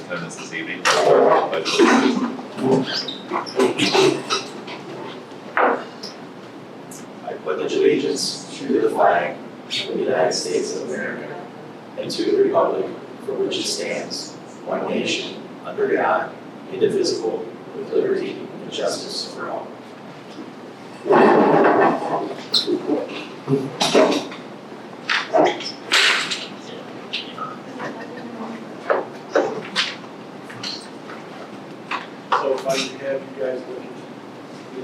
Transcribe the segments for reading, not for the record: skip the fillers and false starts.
attendance this evening. I pledge allegiance to the flag of the United States of America and to the republic for which it stands, one nation, under God, indivisible, with liberty and justice for all. So if I could have you guys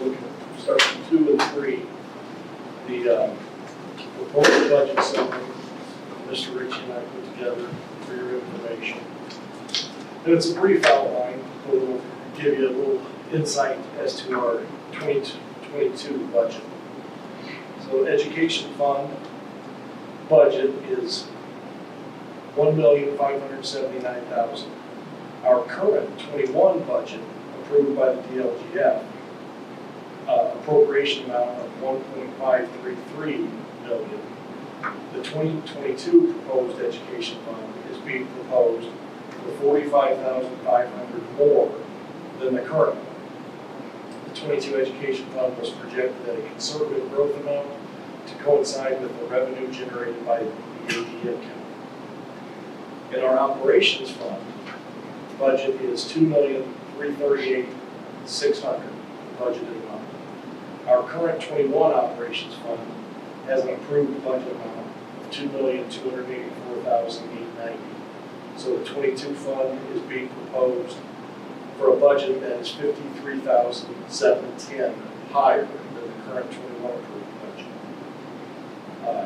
look at section 2 and 3, the proposed budget summary Mr. Ritchie and I put together for your information. And it's a brief outline, but it will give you a little insight as to our 2022 budget. So education fund budget is $1,579,000. Our current 21 budget approved by the DLGF, appropriation amount of $1.533 million. The 2022 proposed education fund is being proposed for $45,500 more than the current one. The 22 education fund was projected at a conservative growth amount to coincide with the revenue generated by the AD account. In our operations fund, budget is $2,338,600 budgeted amount. Our current 21 operations fund has an approved budget amount of $2,284,890. So the 22 fund is being proposed for a budget that is $53,710 higher than the current 21 approved budget.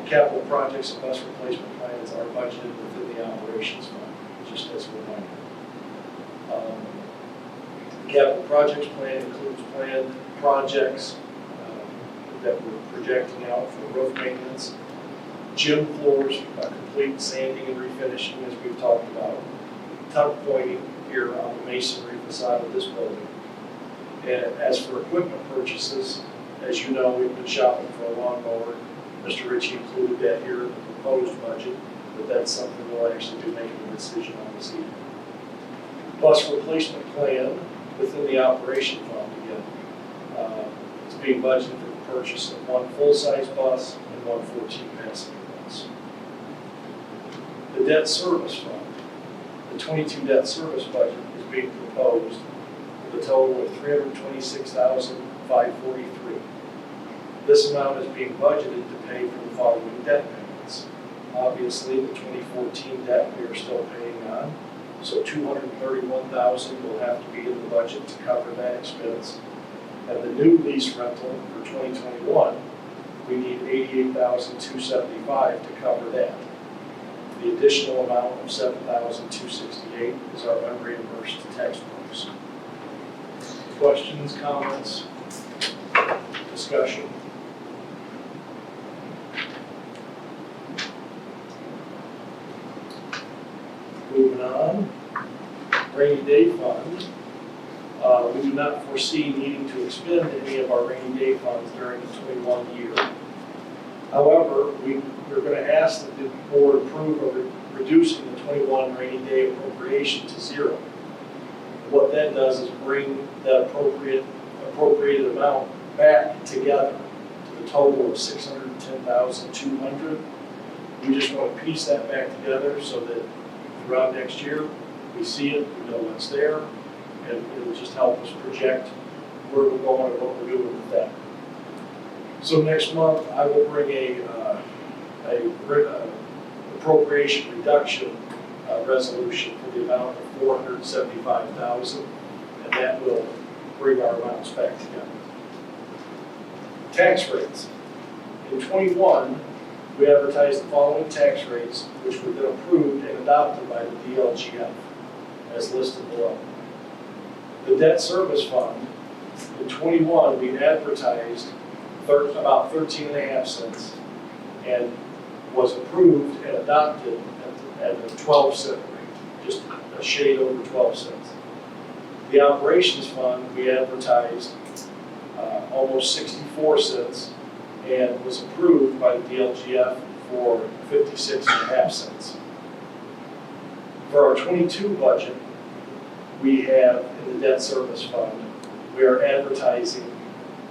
Capital projects and bus replacement plans are budgeted within the operations fund, just as a reminder. The capital projects plan includes planned projects that we're projecting out for roof maintenance, gym floors, complete sanding and refinishing, as we've talked about, tuck pointing here on the masonry facade of this building. And as for equipment purchases, as you know, we've been shopping for a lawnmower. Mr. Ritchie included that here in the proposed budget, but that's something we'll actually be making a decision on this evening. Bus replacement plan within the operation fund again is being budgeted for the purchase of one full-size bus and one 14-passenger bus. The debt service fund, the 22 debt service budget is being proposed with a total of $326,543. This amount is being budgeted to pay for the following debt payments. Obviously, the 2014 debt we are still paying on, so $231,000 will have to be in the budget to cover that expense. And the new lease rental for 2021, we need $88,275 to cover that. The additional amount of $7,268 is our unreimbursed textbooks. Questions, comments, discussion? Moving on, rainy day fund. We do not foresee needing to expend any of our rainy day funds during the 21 year. However, we're going to ask that the board approve of reducing the 21 rainy day appropriation to zero. What that does is bring that appropriated amount back together to the total of $610,200. We just want to piece that back together so that throughout next year, we see it, we know what's there, and it will just help us project where we're going and what we're doing with that. So next month, I will bring a appropriation reduction resolution for the amount of $475,000, and that will bring our amounts back together. Tax rates. In 21, we advertised the following tax rates, which were then approved and adopted by the DLGF, as listed below. The debt service fund, in 21, we advertised about 13.5 cents and was approved and adopted at a 12-cent rate, just a shade over 12 cents. The operations fund, we advertised almost 64 cents and was approved by the DLGF for 56.5 cents. For our 22 budget, we have in the debt service fund, we are advertising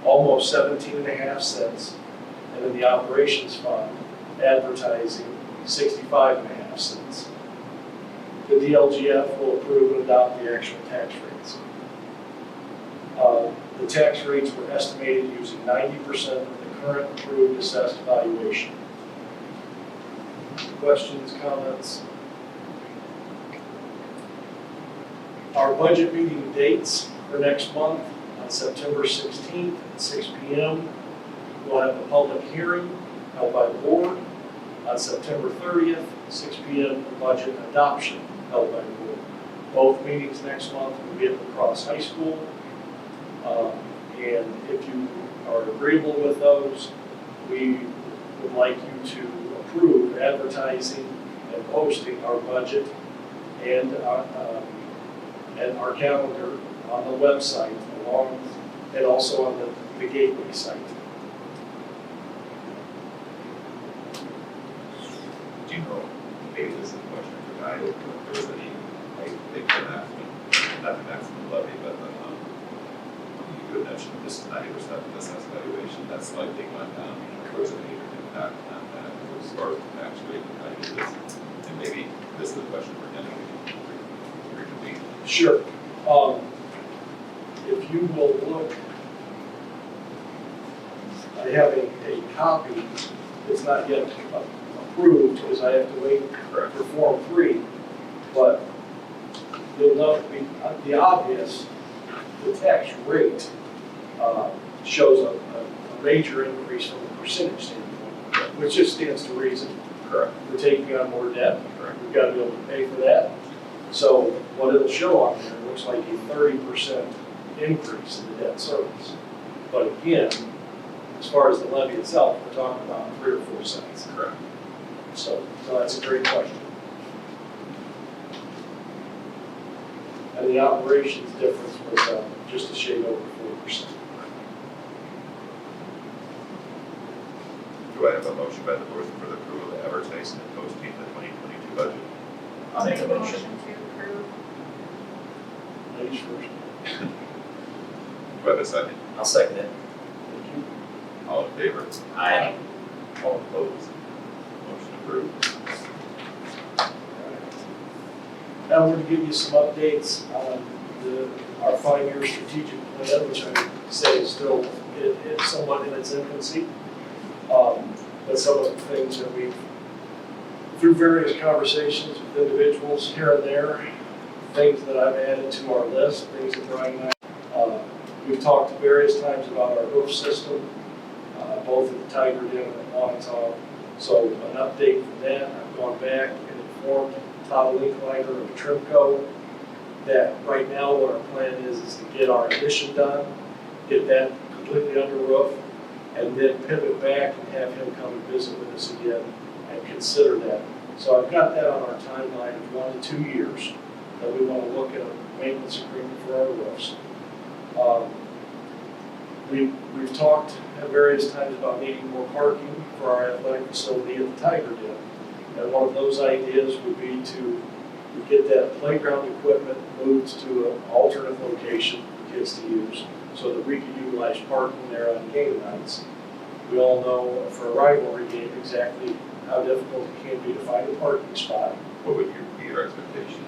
almost 17.5 cents, and in the operations fund, advertising 65.5 cents. The DLGF will approve and adopt the actual tax rates. The tax rates were estimated using 90% of the current approved assessed valuation. Questions, comments? Our budget meeting dates for next month, on September 16th at 6 p.m. We'll have a public hearing held by the board. On September 30th, 6 p.m., the budget adoption held by the board. Both meetings next month will be at LaCrosse High School. And if you are agreeable with those, we would like you to approve advertising and posting our budget and our calendar on the website and also on the Gateway site. Do you know, maybe this is a question for Guy, if there was any, like, big maximum, not the maximum levy, but you had mentioned this is 90% of this has valuation, that slightly went down, there was any impact on that as far as the tax rate and how you do this? And maybe this is a question for Kenny, we can reconvene. Sure. If you will look, I have a copy that's not yet approved because I have to wait for Form 3, but you'll note the obvious, the tax rate shows a major increase from a percentage standpoint, which just stands to reason. Correct. We're taking on more debt. Correct. We've got to be able to pay for that. So what it'll show on there looks like a 30% increase in the debt service. But again, as far as the levy itself, we're talking about 3 or 4 cents. Correct. So that's a great question. And the operations difference was just a shade over 4%. Do I have a motion by the board for the approval of advertising and posting the 2022 budget? I'll make a motion. To approve. Ladies first. Do I have a second? I'll second it. Thank you. All in favor? Aye. All opposed? Motion approved. Now we're going to give you some updates on our 5-year strategic plan, which I would say is still somewhat in its infancy. But some of the things that we've, through various conversations with individuals here and there, things that I've added to our list, things that Brian and I, we've talked various times about our roof system, both at the Tiger Den and at Wanatah. So an update from that, I've gone back and informed Todd Linklater of Trimco that right now what our plan is to get our addition done, get that completely under roof, and then pivot back and have him come and visit with us again and consider that. So I've got that on our timeline of 1 to 2 years that we want to look at a maintenance agreement for our roofs. We've talked at various times about needing more parking for our athletic facility at the Tiger Den. And one of those ideas would be to get that playground equipment moved to an alternate location for kids to use so that we can utilize parking there on game nights. We all know for a rivalry game exactly how difficult it can be to find a parking spot. What would be your expectation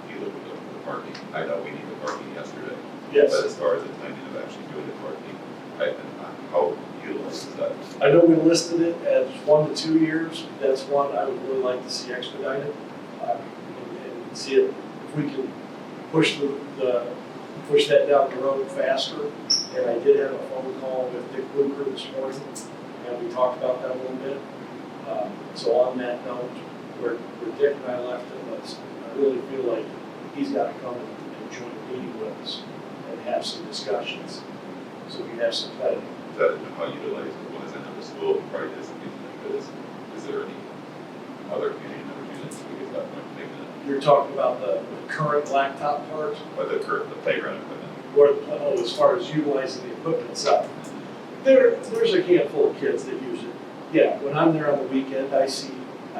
if you look at the parking? I know we need the parking yesterday. Yes. But as far as the timing of actually doing the parking, how utilized is that? I know we listed it as 1 to 2 years. That's one I would really like to see expedited and see if we can push push that down the road faster. And I did have a phone call with Dick Luker this morning, and we talked about that a little bit. So on that note, where Dick and I left it was, I really feel like he's got to come and join a meeting with us and have some discussions, so we have some planning. Is that how utilized it was? I know the school probably doesn't use it, but is there any other community members using it? Because that might make it. You're talking about the current blacktop part, But the playground equipment. or as far as utilizing the equipment itself. There's a handful of kids that use it. Yeah, when I'm there on the weekend, I see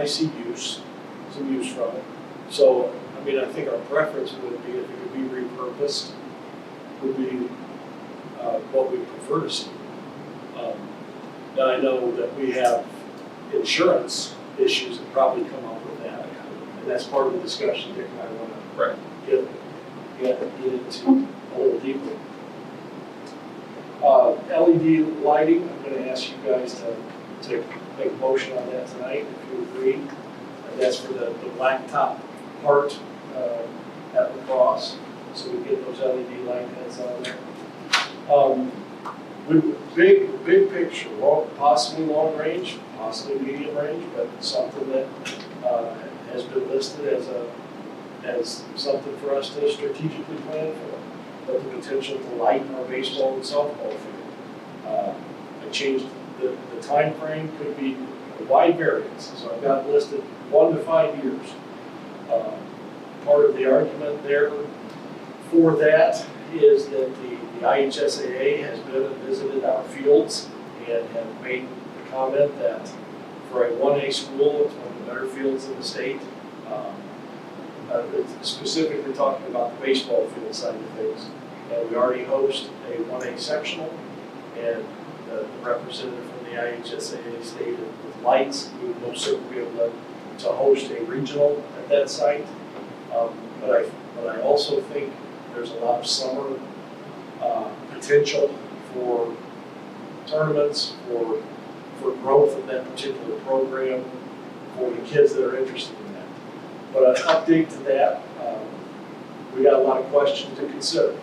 some use from it. So I mean, I think our preference would be if it could be repurposed, would be what we prefer to see. And I know that we have insurance issues that probably come up with that, and that's part of the discussion Dick and I want Right. to get into a little deeper. LED lighting, I'm going to ask you guys to make a motion on that tonight, if you agree. And that's for the blacktop part at LaCrosse, so we get those LED light heads on there. Big picture, possibly long range, possibly medium range, but something that has been listed as something for us to strategically plan for. But the potential to lighten our baseball and softball field. I changed the time frame, could be a wide variance, so I've got listed 1 to 5 years. Part of the argument there for that is that the IHSAA has been and visited our fields and have made the comment that for a 1A school, it's one of the better fields in the state. It's specifically talking about the baseball field side of things. And we already host a 1A sectional, and the representative from the IHSAA stated with lights, we would most certainly be able to host a regional at that site. But I also think there's a lot of summer potential for tournaments, for growth of that particular program, for the kids that are interested in that. But an update to that, we got a lot of questions to consider.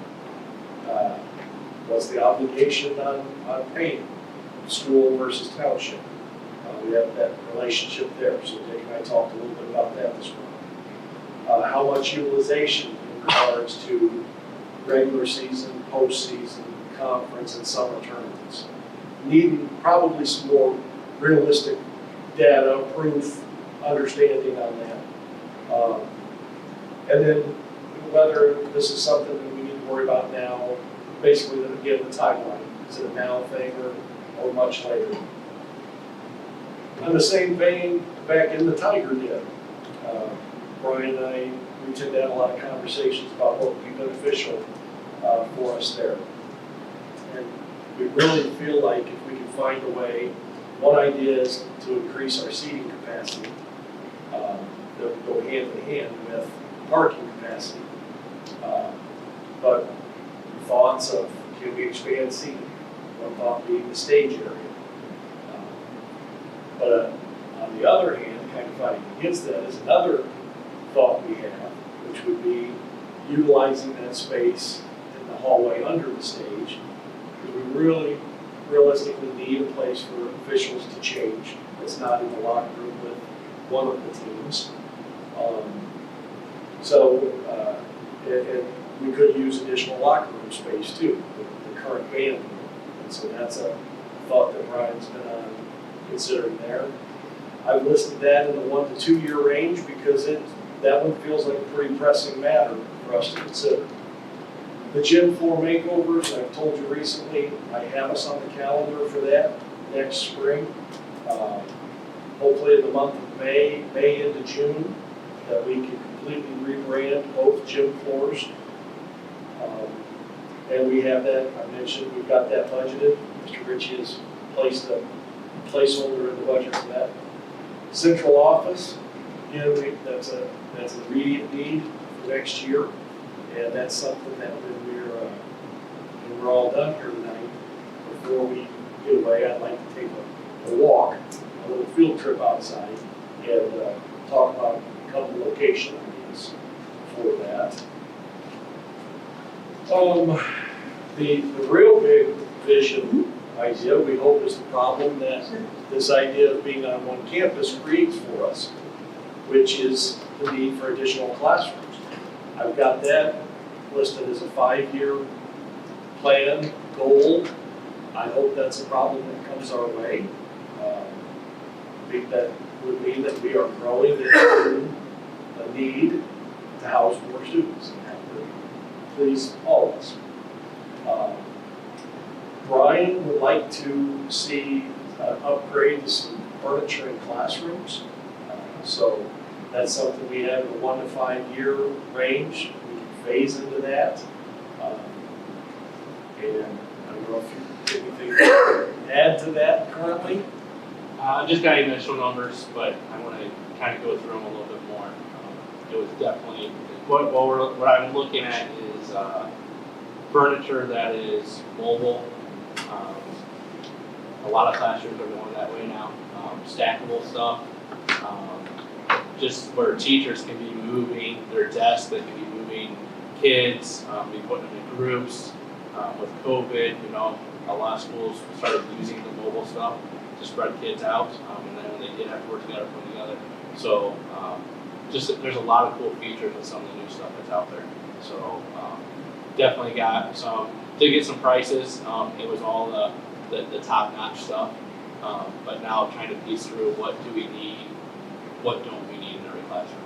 What's the obligation on paying, school versus township? We have that relationship there, so Dick and I talked a little bit about that this morning. How much utilization in regards to regular season, postseason, conference, and summer tournaments. Needing probably some more realistic data, proof, understanding on that. And then whether this is something that we need to worry about now, basically, again, the timeline. Is it a now thing or much later? In the same vein, back in the Tiger Den, Brian and I, we tend to have a lot of conversations about what would be beneficial for us there. And we really feel like if we can find a way, one idea is to increase our seating capacity that would go hand in hand with parking capacity. But thoughts of, can we expand seating? One thought being the stage area. But on the other hand, kind of fighting against that is another thought we have, which would be utilizing that space in the hallway under the stage, because we really realistically need a place for officials to change. It's not in the locker room with one of the teams. And we could use additional locker room space too, the current band room. And so that's a thought that Brian's been considering there. I've listed that in the 1 to 2 year range because that one feels like a pretty pressing matter for us to consider. The gym floor makeovers, I've told you recently, I have us on the calendar for that next spring. Hopefully in the month of May into June, that we can completely rebrand both gym floors. And we have that, I mentioned, we've got that budgeted. Mr. Ritchie has placed a placeholder in the budget for that. Central office, again, that's an immediate need for next year. And that's something that when we're all done here tonight, before we get away, I'd like to take a walk, a little field trip outside, and talk about a couple location ideas for that. The real big vision idea, we hope, is the problem that this idea of being on one campus creates for us, which is the need for additional classrooms. I've got that listed as a 5-year plan, goal. I hope that's a problem that comes our way. I think that would mean that we are growing into a need to house more students, and that would please all of us. Brian would like to see upgrades in furniture in classrooms. So That's something we have in a 1 to 5 year range. We can phase into that. And I don't know if you have anything to add to that currently. Just got initial numbers, but I want to kind of go through them a little bit more. It was definitely, what I'm looking at is furniture that is mobile. A lot of classrooms are going that way now. Stackable stuff. Just where teachers can be moving their desks, they can be moving kids, be putting them in groups. With COVID, a lot of schools started using the mobile stuff to spread kids out, and then when they did have to work together, put together. So there's a lot of cool features with some of the new stuff that's out there. So definitely got did get some prices. It was all the top-notch stuff, but now trying to piece through what do we need, what don't we need in every classroom.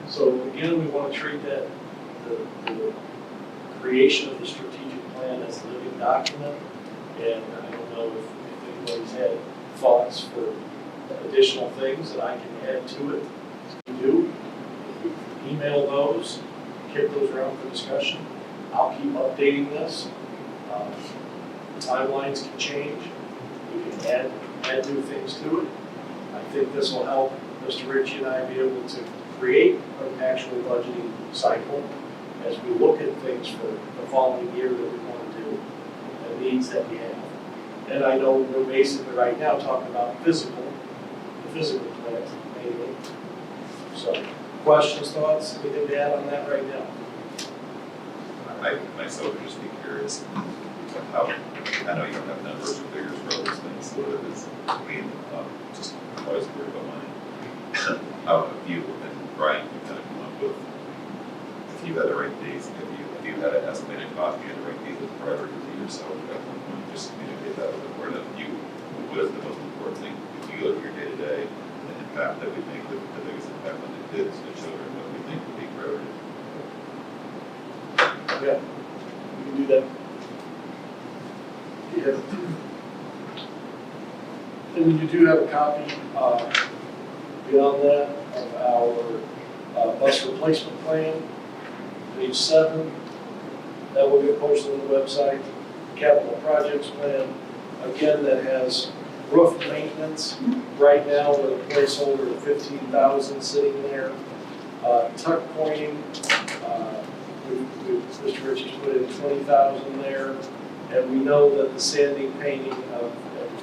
So again, we want to treat that the creation of the strategic plan as a living document. And I don't know if anybody's had thoughts for additional things that I can add to it. If you do, email those, kick those around for discussion. I'll keep updating this. Timelines can change. We can add new things to it. I think this will help Mr. Ritchie and I be able to create an actual budgeting cycle as we look at things for the following year that we want to do, the needs that we have. And I know we're basically right now talking about the physical plant mainly. So, questions, thoughts, anything to add on that right now? I myself would just be curious how, I know you don't have numbers or figures for all those things, what it is, just always worried about money. How have you and Brian can kind of come up with, if you had the right days, if you had an estimated cost, you had the right days with priority to yourself at one point, just communicate that with the board, that you, what is the most important thing, if you look at your day-to-day, the impact that we think, the biggest impact on the kids, the children, what we think would be priority. Yeah, we can do that. Yeah. And you do have a copy beyond that of our bus replacement plan, page 7. That will get posted on the website. Capital projects plan, again, that has roof maintenance. Right now, with a placeholder of 15,000 sitting there. Tuck pointing, Mr. Ritchie's put in 20,000 there. And we know that the sanding, painting, and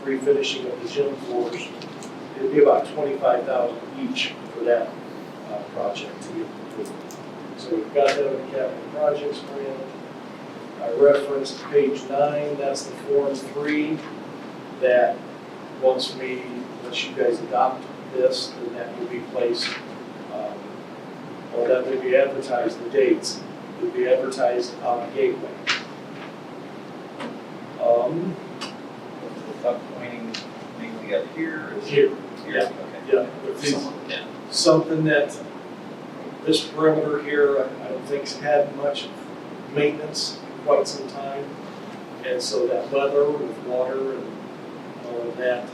refinishing of the gym floors, it'd be about 25,000 each for that project to get completed. So we've got that on the capital projects plan. I referenced page 9, that's the Form 3, that once you guys adopt this, then that will be placed, or that will be advertised, the dates, will be advertised on Gateway. The tuck pointing mainly up here or is Here, here? yeah. Okay. Yeah, something that this perimeter here, I don't think's had much maintenance in quite some time. And so that weather with water and all of that,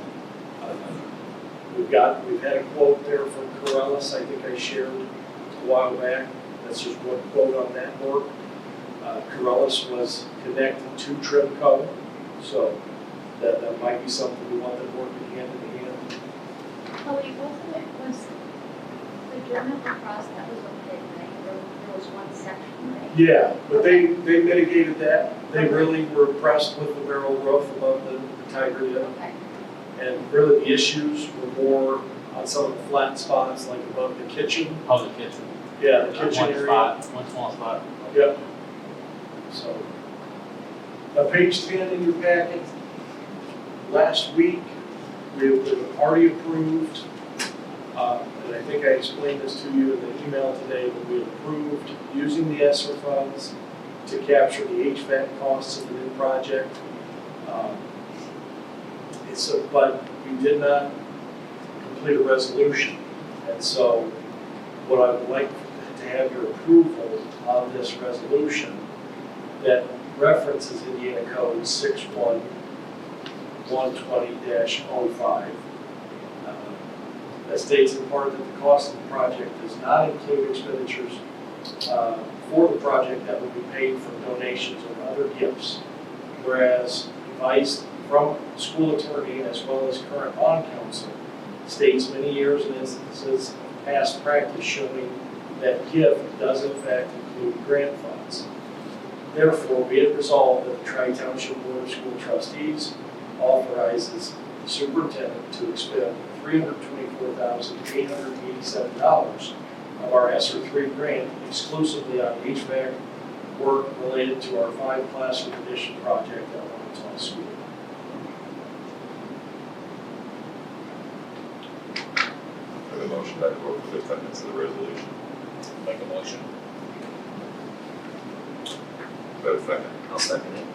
we've had a quote there from Corellis, I think I shared a while back. That's just one quote on that work. Corellis was connected to Trimco, so that might be something we want them working hand in hand. Cody, wasn't it, was the German LaCrosse, that was okay, right? There was one section, right? Yeah, but they mitigated that. They really were impressed with the barrel roof above the Tiger Lip. Okay. And really the issues were more on some of the flat spots, like above the kitchen. Oh, the kitchen. Yeah, the kitchen area. One small spot. Yep. So, page 10 in your packet. Last week, we have already approved, and I think I explained this to you in the email today, but we approved using the ESSER funds to capture the HVAC costs of the new project. But we did not complete a resolution. And so what I would like to have your approval of this resolution that references Indiana Code 61120-05. that states in part that the cost of the project does not include expenditures for the project that will be paid from donations or other gifts. Whereas advice from school attorney as well as current bond counsel states many years and instances of past practice showing that gift does in fact include grant funds. Therefore, be it resolved that the Tri-Township Board of School Trustees authorizes the superintendent to expend $324,887 of our ESSER 3 grant exclusively on HVAC work related to our 5-classroom addition project at Wanatah School. For the motion by the board for the acceptance of the resolution. Make a motion. Do I have a second? I'll second it.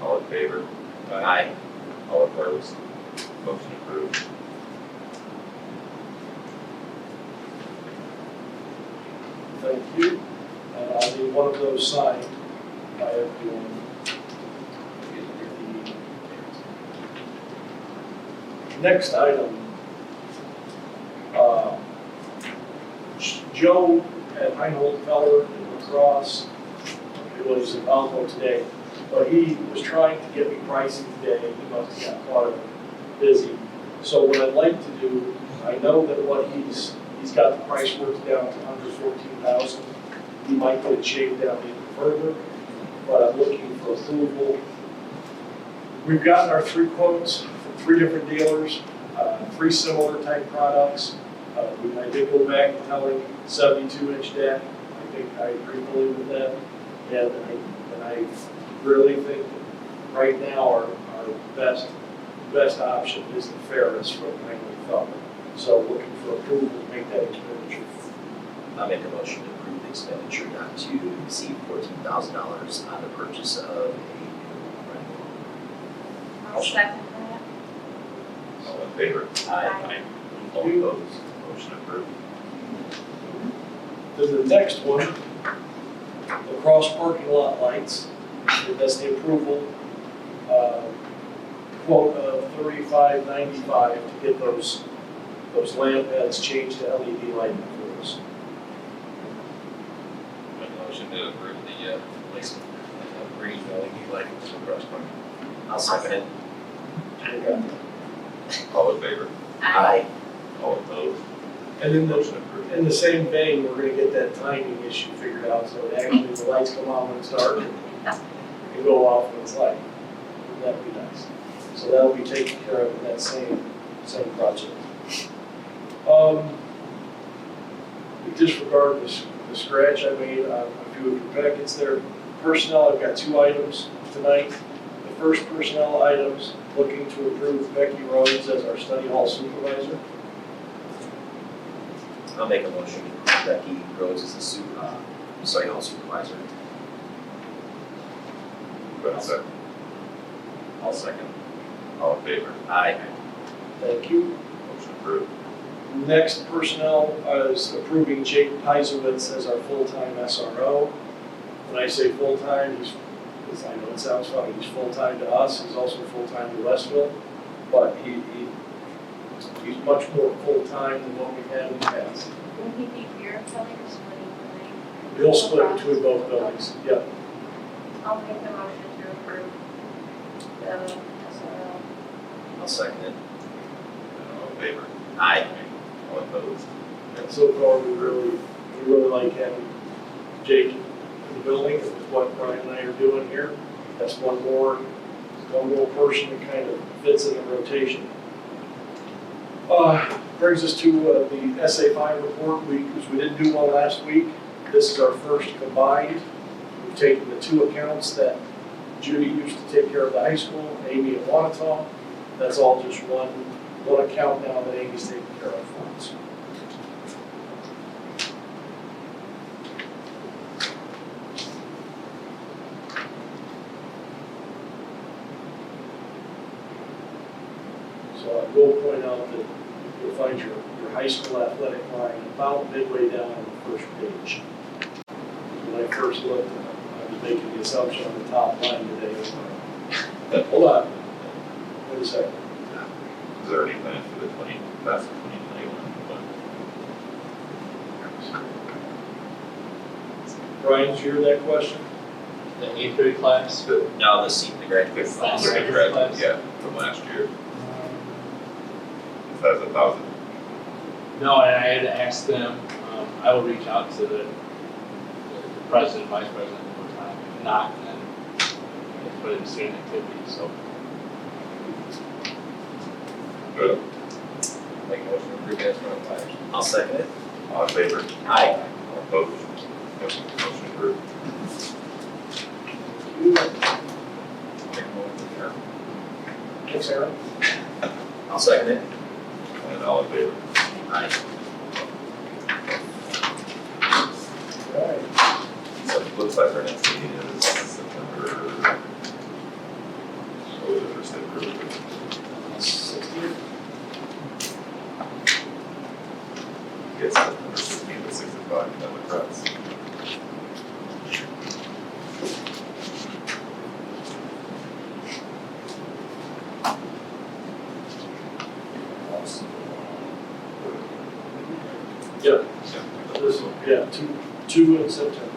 All in favor? Aye. All opposed? Motion approved. Thank you. And I need one of those signed by everyone. Next item. Joe at Heinold Feller in LaCrosse, he was in Alco today, but he was trying to get me pricing today. He must have got caught up busy. So what I'd like to do, I know that what he's got the price worked down to under 14,000. He might get it shaved down even further, but I'm looking for approval. We've gotten our 3 quotes from 3 different dealers, 3 similar type products. I did go back and tell him 72-inch deck. I think I agree fully with that. And I really think that right now our best option is the Ferris from Heinold Feller. So looking for approval to make that expenditure. I'll make a motion to approve the expenditure not to exceed $14,000 on the purchase of a new rental. I'll second that. All in favor? Aye. All opposed? Motion approved. Then the next one, LaCrosse parking lot lights, that's the approval, quote of $35.95 to get those lamp heads changed to LED lighting for us. Make a motion to approve the placement of green LED lighting for LaCrosse Park. I'll second it. Okay. All in favor? Aye. All opposed? And then Motion approved. in the same vein, we're gonna get that timing issue figured out, so actually the lights come on when it's dark and go off when it's light. Wouldn't that be nice? So that'll be taken care of in that same project. Disregard the scratch I made on a few of your packets there. Personnel, I've got 2 items tonight. The first personnel items, looking to approve Becky Rhodes as our study hall supervisor. I'll make a motion to approve Becky Rhodes as the study hall supervisor. Do I have a second? I'll second. All in favor? Aye. Thank you. Motion approved. Next personnel is approving Jake Peisowitz as our full-time SRO. When I say full-time, I know it sounds funny, he's full-time to us, he's also full-time to Westville, but he's much more full-time than what we've had in the past. Will he be here filling or splitting the night? He'll split between both buildings, yep. I'll make the motion to approve the SRO. I'll second it. All in favor? Aye. All opposed? And so far, we really like having Jake in the building, and with what Brian and I are doing here, that's one more person that kind of fits in the rotation. Brings us to the SA5 report, because we didn't do one last week. This is our first combined. We've taken the 2 accounts that Judy used to take care of the high school, Amy at Wanatah. That's all just one account now that Amy's taking care of for us. So I will point out that you'll find your high school athletic line about midway down on the first page. When I first looked, I was making the assumption on the top line today. Hold on. Wait a second. Is there any plans for the class of 2021? Brian, did you hear that question? The eighth grade class. No, the graduate class. Class. Yeah, from last year, it says 1,000. No, and I had to ask them, I will reach out to the president, vice president one more time. If not, then it's put in student activities, so. Good. Make a motion to approve as notified. I'll second it. All in favor? Aye. All opposed? Motion approved. Make a motion to adjourn. Thanks, Aaron. I'll second it. And all in favor? Aye. Right. So it looks like our next meeting is September. What was it, first September? 60th. Yes, September 16th at 6 o'clock in LaCrosse. Yep, Yeah. this one, yeah, two in September.